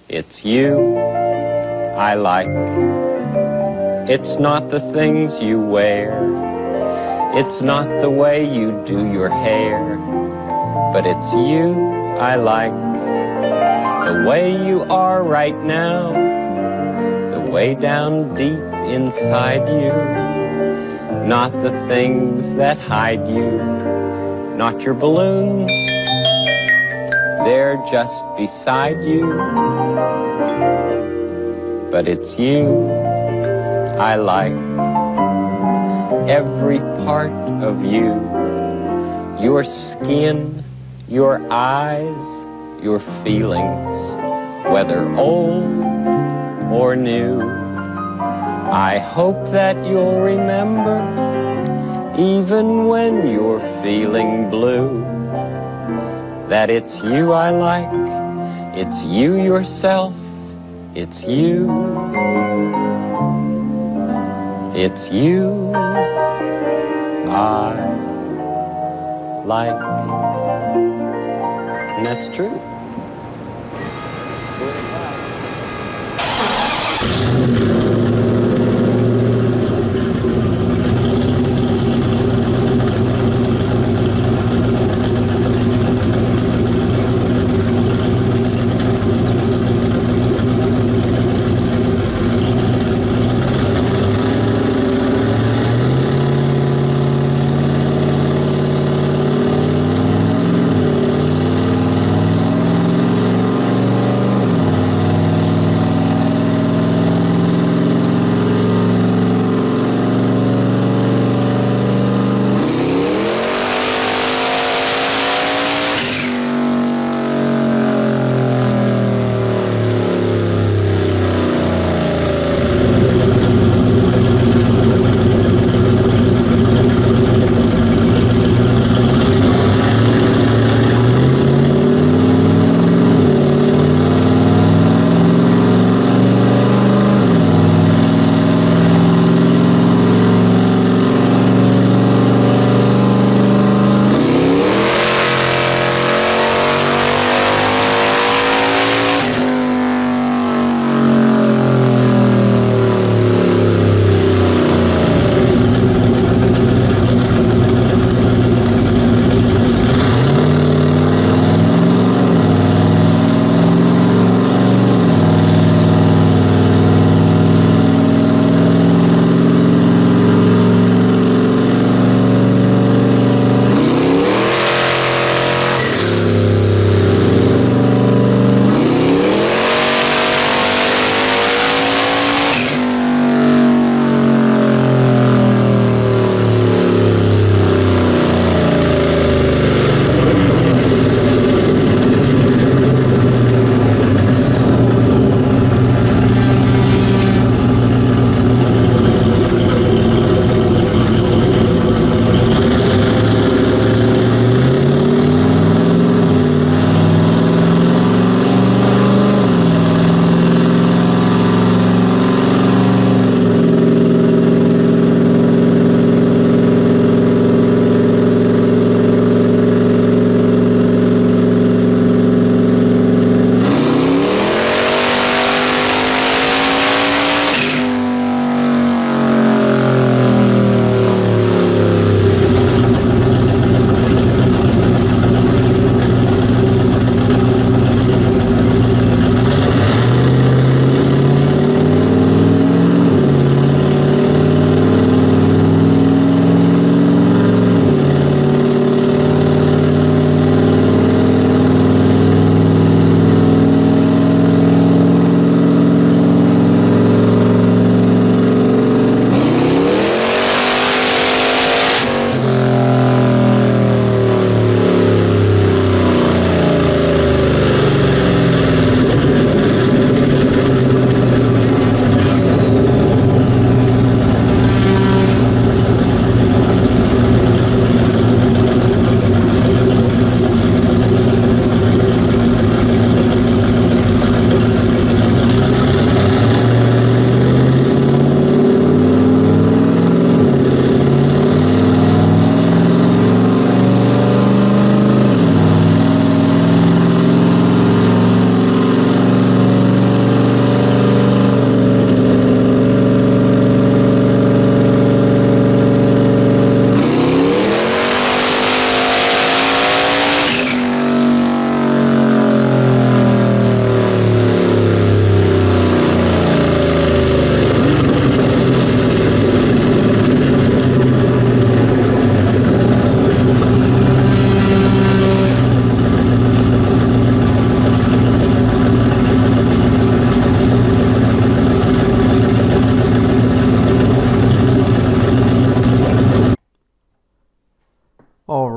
It's you I like. It's not the things you wear. It's not the way you do your hair. But it's you I like. The way you are right now. The way down deep inside you. Not the things that hide you. Not your balloons. They're just beside you. But it's you I like. Every part of you. Your skin, your eyes, your feelings, whether old or new. I hope that you'll remember, even when you're feeling blue, that it's you I like, it's you yourself, it's you. It's you I like. And that's true.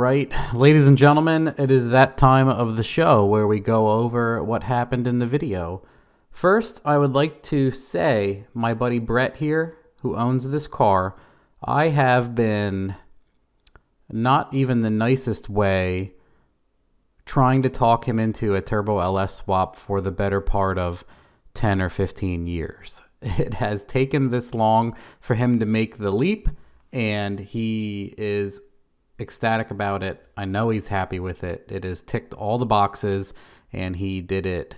right, ladies and gentlemen, it is that time of the show where we go over what happened in the video. First, I would like to say, my buddy Brett here, who owns this car, I have been not even the nicest way trying to talk him into a Turbo LS swap for the better part of 10 or 15 years. It has taken this long for him to make the leap, and he is ecstatic about it. I know he's happy with it. It has ticked all the boxes, and he did it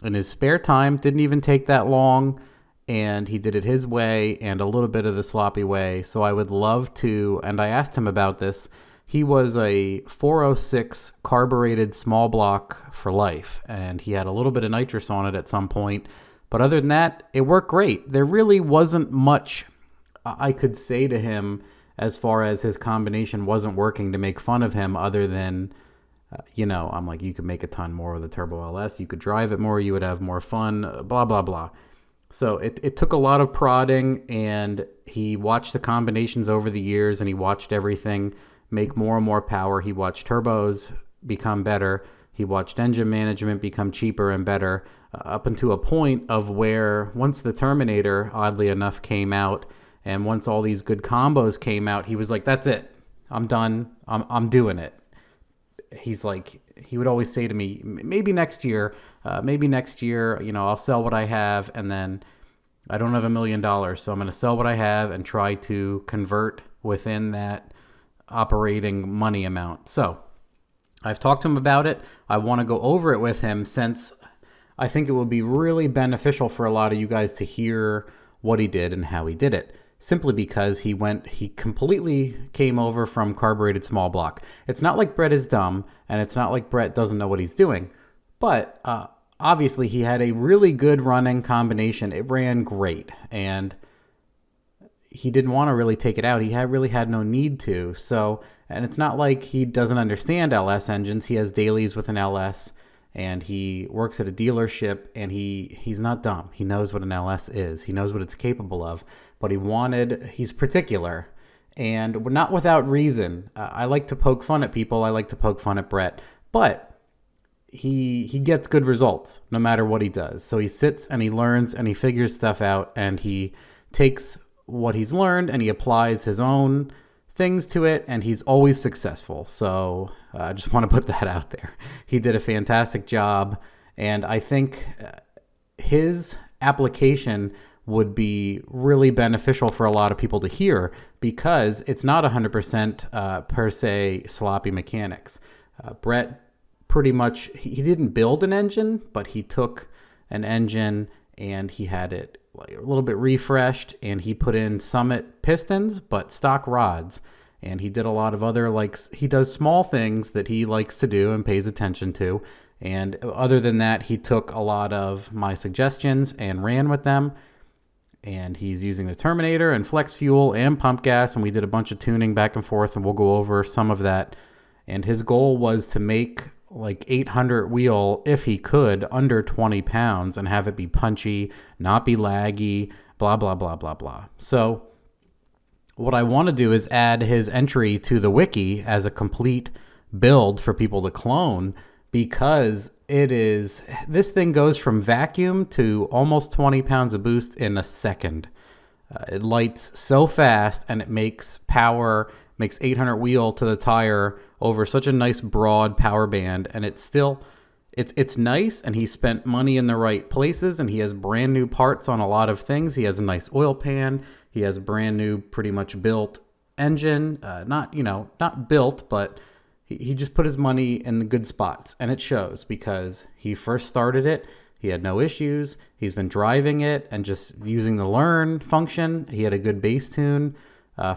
in his spare time. Didn't even take that long, and he did it his way and a little bit of the sloppy way. So I would love to, and I asked him about this. He was a 406 carbureted small block for life, and he had a little bit of nitrous on it at some point. But other than that, it worked great. There really wasn't much I could say to him as far as his combination wasn't working to make fun of him, other than, I'm like, you could make a ton more with the Turbo LS. You could drive it more. You would have more fun, blah, blah, blah. So it took a lot of prodding, and he watched the combinations over the years, and he watched everything make more and more power. He watched turbos become better. He watched engine management become cheaper and better, up until a point of where once the Terminator, oddly enough, came out, and once all these good combos came out, he was like, that's it. I'm done. I'm doing it. He's like, he would always say to me, maybe next year, I'll sell what I have, and then I don't have $1 million, so I'm going to sell what I have and try to convert within that operating money amount. So I've talked to him about it. I want to go over it with him, since I think it will be really beneficial for a lot of you guys to hear what he did and how he did it. Simply because he completely came over from carbureted small block. It's not like Brett is dumb, and it's not like Brett doesn't know what he's doing. But obviously he had a really good running combination. It ran great, and he didn't want to really take it out. He really had no need to. So, and it's not like he doesn't understand LS engines. He has dailies with an LS, and he works at a dealership, and he's not dumb. He knows what an LS is. He knows what it's capable of, but he's particular, and not without reason. I like to poke fun at people. I like to poke fun at Brett, but he gets good results no matter what he does. So he sits and he learns and he figures stuff out, and he takes what he's learned and he applies his own things to it, and he's always successful. So I just want to put that out there. He did a fantastic job, and I think his application would be really beneficial for a lot of people to hear, because it's not 100% per se sloppy mechanics. Brett pretty much, he didn't build an engine, but he took an engine and he had it like a little bit refreshed, and he put in Summit pistons, but stock rods. And he did a lot of other, he does small things that he likes to do and pays attention to. And other than that, he took a lot of my suggestions and ran with them. And he's using the Terminator and flex fuel and pump gas, and we did a bunch of tuning back and forth, and we'll go over some of that. And his goal was to make like 800 wheel, if he could, under 20 pounds, and have it be punchy, not be laggy, blah, blah, blah, blah, blah. So what I want to do is add his entry to the wiki as a complete build for people to clone, because this thing goes from vacuum to almost 20 pounds of boost in a second. It lights so fast, and it makes power, makes 800 wheel to the tire over such a nice broad power band. And it's nice, and he spent money in the right places, and he has brand new parts on a lot of things. He has a nice oil pan. He has brand new, pretty much built engine. Not built, but he just put his money in the good spots, and it shows, because he first started it. He had no issues. He's been driving it and just using the learn function. He had a good bass tune.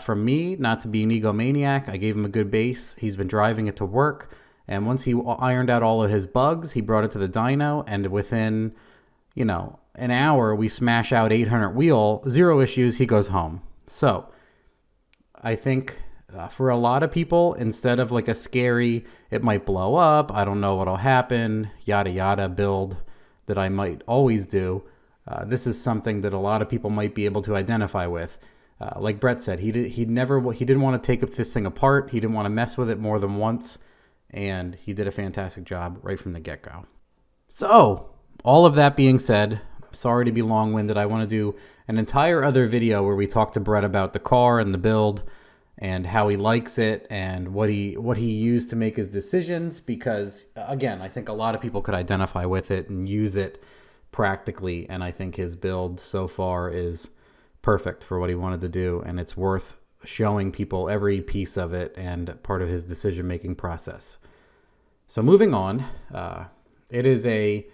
From me, not to be an egomaniac, I gave him a good bass. He's been driving it to work. And once he ironed out all of his bugs, he brought it to the dyno, and within, an hour, we smash out 800 wheel, 0 issues, he goes home. So I think for a lot of people, instead of like a scary, it might blow up, I don't know what'll happen, yada yada build that I might always do, this is something that a lot of people might be able to identify with. Like Brett said, he didn't want to take this thing apart. He didn't want to mess with it more than once, and he did a fantastic job right from the get-go. So, all of that being said, sorry to be long-winded. I want to do an entire other video where we talk to Brett about the car and the build and how he likes it and what he used to make his decisions, because again, I think a lot of people could identify with it and use it practically, and I think his build so far is perfect for what he wanted to do, and it's worth showing people every piece of it and part of his decision-making process. So moving on, it is a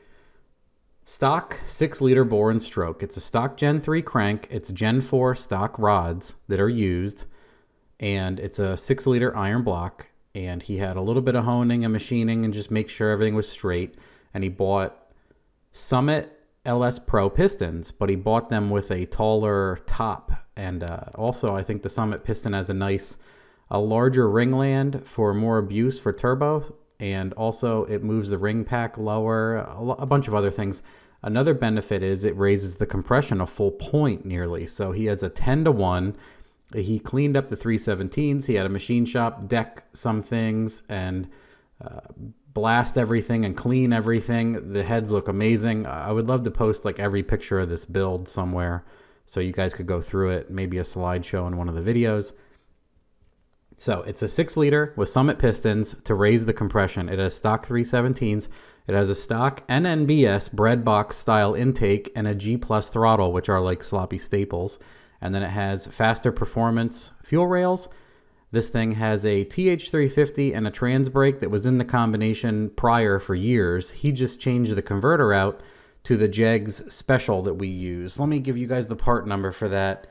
stock 6-liter bore and stroke. It's a stock Gen 3 crank. It's Gen 4 stock rods that are used, and it's a 6-liter iron block. And he had a little bit of honing and machining and just make sure everything was straight. And he bought Summit LS Pro pistons, but he bought them with a taller top. And also, I think the Summit piston has a larger ringland for more abuse for turbo. And also it moves the ring pack lower, a bunch of other things. Another benefit is it raises the compression a full point nearly. So he has a 10-to-1. He cleaned up the 317s. He had a machine shop deck some things and blast everything and clean everything. The heads look amazing. I would love to post like every picture of this build somewhere so you guys could go through it, maybe a slideshow in one of the videos. So it's a 6-liter with Summit pistons to raise the compression. It has stock 317s. It has a stock NNBS bread box style intake and a G plus throttle, which are like sloppy staples. And then it has faster performance fuel rails. This thing has a TH350 and a trans brake that was in the combination prior for years. He just changed the converter out to the Jegs Special that we use. Let me give you guys the part number for that.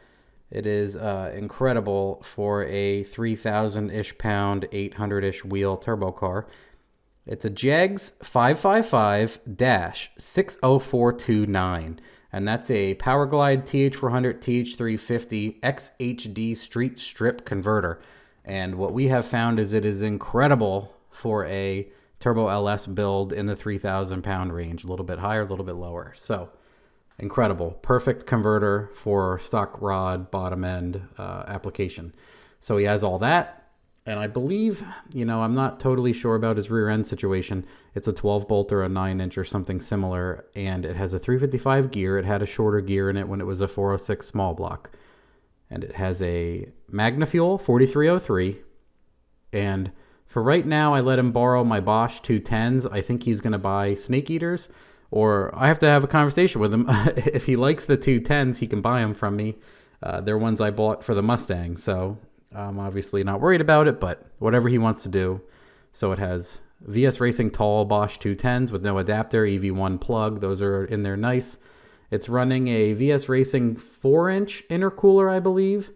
It is incredible for a 3,000-ish pound, 800-ish wheel turbo car. It's a Jegs 555-60429, and that's a Powerglide TH400 TH350 XHD street strip converter. And what we have found is it is incredible for a turbo LS build in the 3,000 pound range, a little bit higher, a little bit lower. So incredible, perfect converter for stock rod bottom end application. So he has all that, and I believe, I'm not totally sure about his rear end situation. It's a 12 bolt or a 9-inch or something similar, and it has a 355 gear. It had a shorter gear in it when it was a 406 small block, and it has a MagnaFuel 4303. And for right now, I let him borrow my Bosch 210s. I think he's going to buy Snake Eaters. Or I have to have a conversation with him. If he likes the 210s, he can buy them from me. They're ones I bought for the Mustang, so I'm obviously not worried about it, but whatever he wants to do. So it has VS Racing tall Bosch 210s with no adapter, EV1 plug. Those are in there nice. It's running a VS Racing 4-inch intercooler, I believe.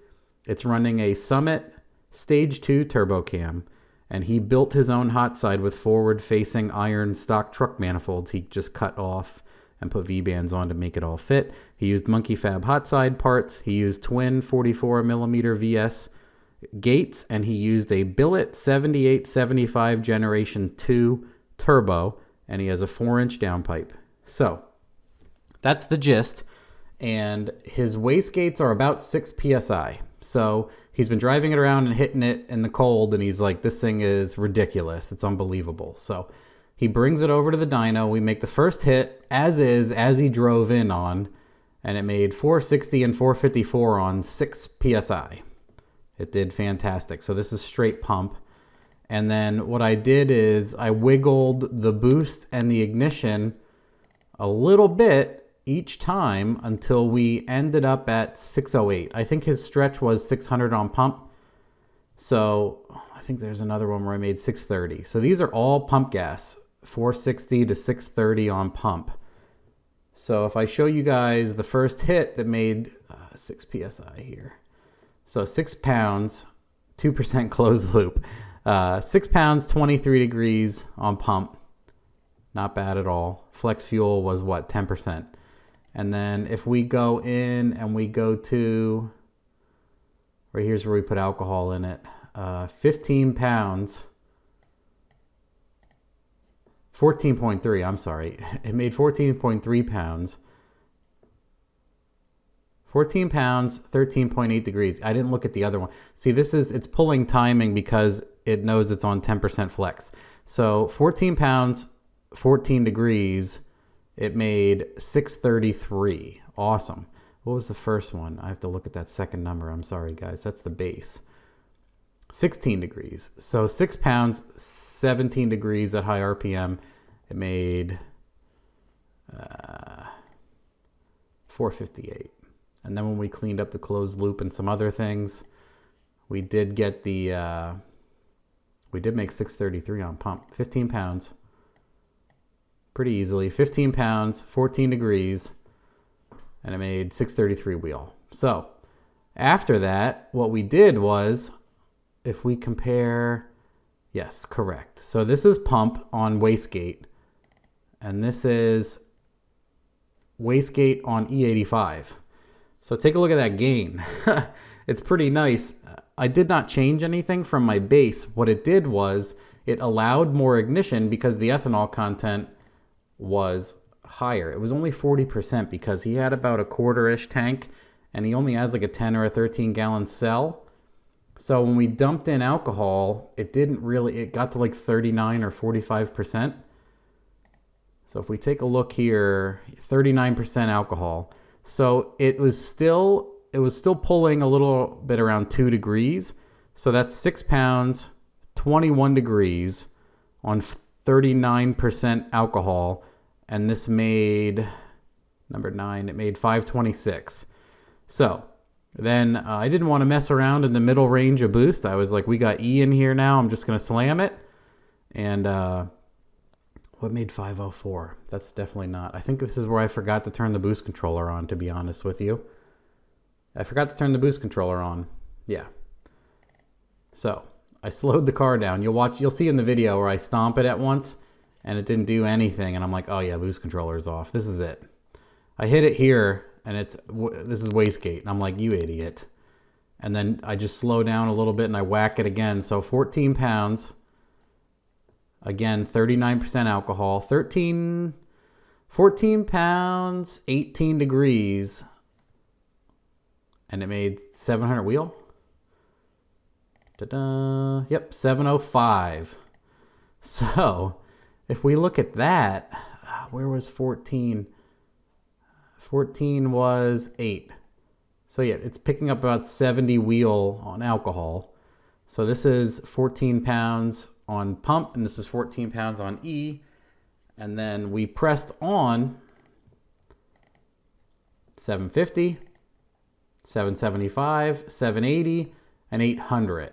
It's running a Summit Stage 2 turbo cam. And he built his own hot side with forward-facing iron stock truck manifolds he just cut off and put V-bands on to make it all fit. He used Monkey Fab hot side parts. He used twin 44mm VS gates, and he used a Billet 7875 Generation 2 turbo, and he has a 4-inch downpipe. So that's the gist. And his wastegates are about 6 PSI. So he's been driving it around and hitting it in the cold, and he's like, this thing is ridiculous. It's unbelievable. So he brings it over to the dyno. We make the first hit as he drove in on, and it made 460 and 454 on 6 PSI. It did fantastic. So this is straight pump. And then what I did is I wiggled the boost and the ignition a little bit each time until we ended up at 608. I think his stretch was 600 on pump. So I think there's another one where I made 630. So these are all pump gas, 460 to 630 on pump. So if I show you guys the first hit that made 6 PSI here. So 6 pounds, 2% closed loop. 6 pounds, 23 degrees on pump. Not bad at all. Flex fuel was what, 10%. And then if we go in and we go to, right here's where we put alcohol in it, 15 pounds, 14.3, I'm sorry. It made 14.3 pounds, 14 pounds, 13.8 degrees. I didn't look at the other one. See, it's pulling timing because it knows it's on 10% flex. So 14 pounds, 14 degrees, it made 633. Awesome. What was the first one? I have to look at that second number. I'm sorry, guys. That's the base. 16 degrees. So 6 pounds, 17 degrees at high RPM. It made 458. And then when we cleaned up the closed loop and some other things, we did get we did make 633 on pump. 15 pounds. Pretty easily. 15 pounds, 14 degrees, and it made 633 wheel. So after that, what we did was, if we compare, yes, correct. So this is pump on wastegate, and this is wastegate on E85. So take a look at that gain. It's pretty nice. I did not change anything from my base. What it did was it allowed more ignition because the ethanol content was higher. It was only 40% because he had about a quarter-ish tank and he only has like a 10 or a 13 gallon cell. So when we dumped in alcohol, it got to like 39 or 45%. So if we take a look here, 39% alcohol. So it was still pulling a little bit around 2 degrees. So that's 6 pounds, 21 degrees on 39% alcohol. And this made, number 9, it made 526. So then I didn't want to mess around in the middle range of boost. I was like, we got E in here now. I'm just going to slam it. And what made 504? That's definitely not. I think this is where I forgot to turn the boost controller on, to be honest with you. I forgot to turn the boost controller on. Yeah. So I slowed the car down. You'll see in the video where I stomp it at once and it didn't do anything. And I'm like, oh yeah, boost controller is off. This is it. I hit it here and this is wastegate. And I'm like, you idiot. And then I just slow down a little bit and I whack it again. So 14 pounds. Again, 39% alcohol. 14 pounds, 18 degrees. And it made 700 wheel. Ta-da. Yep, 705. So, if we look at that, where was 14? 14 was 8. So yeah, it's picking up about 70 wheel on alcohol. So this is 14 pounds on pump, and this is 14 pounds on E. And then we pressed on 750, 775, 780, and 800.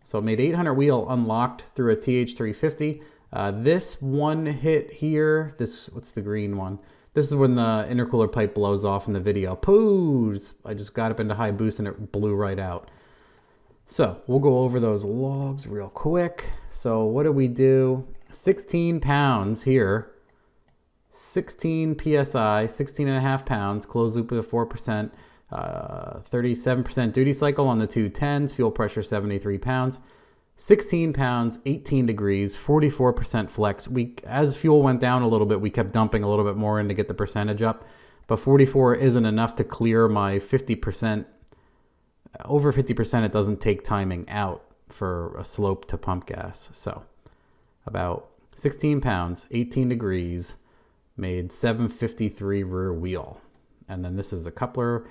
So it made 800 wheel unlocked through a TH350. This one hit here, what's the green one? This is when the intercooler pipe blows off in the video. Poos! I just got up into high boost and it blew right out. So we'll go over those logs real quick. So what do we do? 16 pounds here. 16 PSI, 16 and a half pounds, closed loop with a 4%, 37% duty cycle on the 210s, fuel pressure 73 pounds, 16 pounds, 18 degrees, 44% flex. As fuel went down a little bit, we kept dumping a little bit more in to get the percentage up, but 44 isn't enough to clear my 50%. Over 50%, it doesn't take timing out for a slope to pump gas. So about 16 pounds, 18 degrees, made 753 rear wheel. And then this is the coupler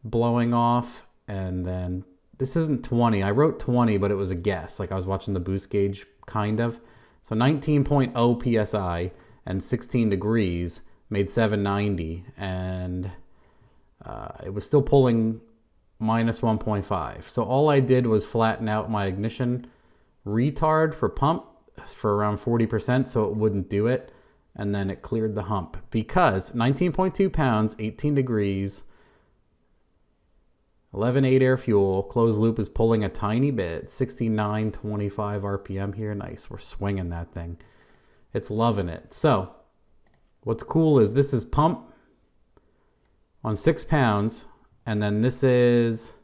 blowing off. And then this isn't 20. I wrote 20, but it was a guess. Like I was watching the boost gauge, kind of. So 19.0 PSI and 16 degrees made 790. And it was still pulling minus 1.5. So all I did was flatten out my ignition retard for pump for around 40% so it wouldn't do it. And then it cleared the hump because 19.2 pounds, 18 degrees, 11.8 air fuel, closed loop is pulling a tiny bit, 69.25 RPM here. Nice, we're swinging that thing. It's loving it. So what's cool is this is pump on 6 pounds, and then this is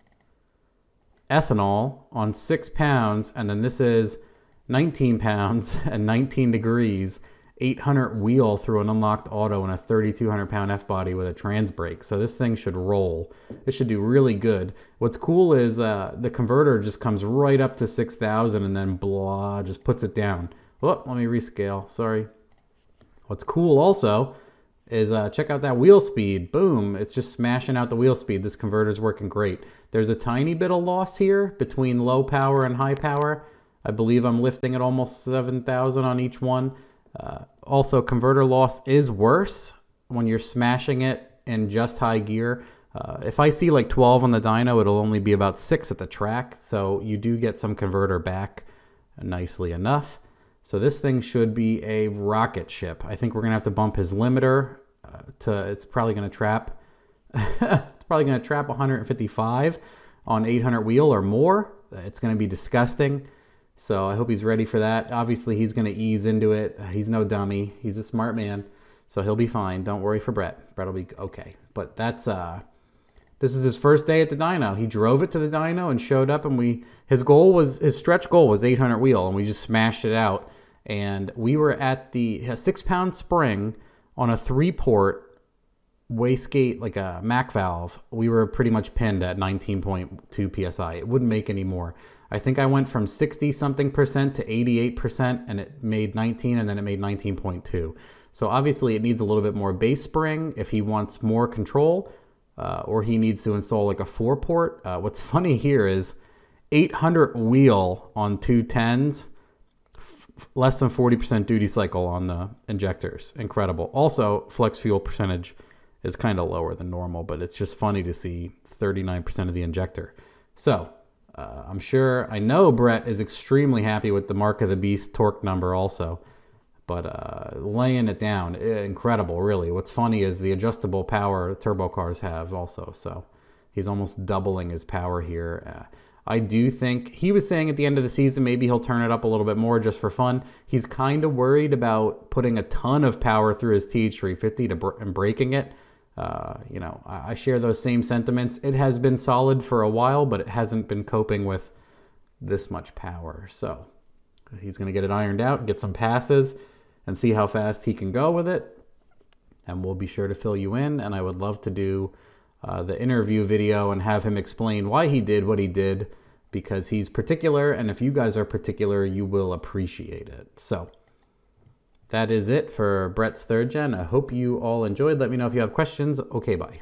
ethanol on 6 pounds, and then this is 19 pounds and 19 degrees. 800 wheel through an unlocked auto and a 3,200 pound F-body with a trans brake. So this thing should roll. It should do really good. What's cool is the converter just comes right up to 6,000 and then blah, just puts it down. Oh, let me rescale, sorry. What's cool also is check out that wheel speed. Boom, it's just smashing out the wheel speed. This converter's working great. There's a tiny bit of loss here between low power and high power. I believe I'm lifting at almost 7,000 on each one. Also, converter loss is worse when you're smashing it in just high gear. If I see like 12 on the dyno, it'll only be about 6 at the track. So you do get some converter back nicely enough. So this thing should be a rocket ship. I think we're gonna have to bump his limiter it's probably gonna trap, it's probably gonna trap 155 on 800 wheel or more. It's gonna be disgusting. So I hope he's ready for that. Obviously, he's going to ease into it. He's no dummy. He's a smart man. So he'll be fine. Don't worry for Brett. Brett will be okay. But that's this is his first day at the dyno. He drove it to the dyno and showed up, and his stretch goal was 800 wheel, and we just smashed it out. And we were at the 6-pound spring on a 3-port wastegate, like a Mac valve. We were pretty much pinned at 19.2 psi. It wouldn't make any more. I think I went from 60-something% to 88%, and it made 19, and then it made 19.2. So obviously it needs a little bit more base spring if he wants more control, or he needs to install like a 4-port. What's funny here is 800 wheel on 210s, less than 40% duty cycle on the injectors. Incredible. Also, flex fuel percentage is kind of lower than normal, but it's just funny to see 39% of the injector. So I know Brett is extremely happy with the Mark of the Beast torque number also, but laying it down, incredible, really. What's funny is the adjustable power turbo cars have also, so he's almost doubling his power here. I do think, he was saying at the end of the season, maybe he'll turn it up a little bit more just for fun. He's kind of worried about putting a ton of power through his TH350 and breaking it. I share those same sentiments. It has been solid for a while, but it hasn't been coping with this much power. So he's going to get it ironed out, get some passes, and see how fast he can go with it. And we'll be sure to fill you in. And I would love to do the interview video and have him explain why he did what he did, because he's particular. And if you guys are particular, you will appreciate it. So that is it for Brett's 3rd gen. I hope you all enjoyed. Let me know if you have questions. Okay, bye.